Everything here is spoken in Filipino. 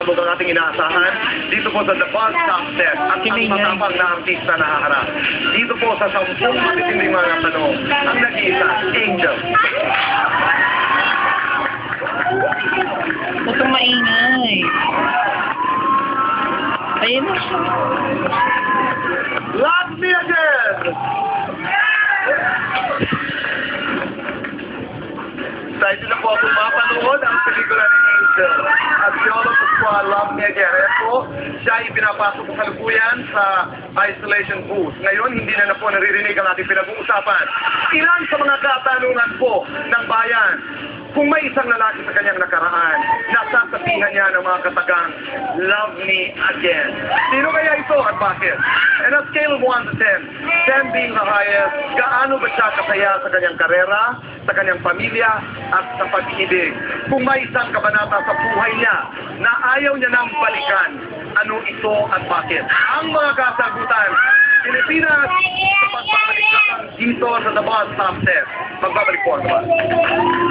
sabog ang ating inaasahan dito po sa The Buzz Top Set at ang matapang na artista na haharap. Dito po sa 10 matitinding mga tanong, ang nag-iisa, Angel. Huwag kang maingay. Ayun na siya. Love me again! Excited na po ako mapanood ang pelikula ni Angel. At Piolo Pascual, Love Me Again. Ayan po, siya ay pinapasok sa kalukuyan sa isolation booth. Ngayon, hindi na po naririnig ang ating pinag-uusapan. Ilan sa mga katanungan po ng bayan, kung may isang lalaki sa kanyang nakaraan, nasasabihan niya ng mga katagang, love me again. Sino kaya ito at bakit? And on a scale of 1 to 10, 10 being the highest, gaano ba siya kasaya sa kanyang karera, sa kanyang pamilya, at sa pag-ibig? Kung may isang kabanata sa buhay niya na ayaw niya nang balikan, ano ito at bakit? Ang mga kasagutan, Pilipinas, sa pagbabalik naman dito sa The Buzz Top Set. Magbabalik po ang The Buzz.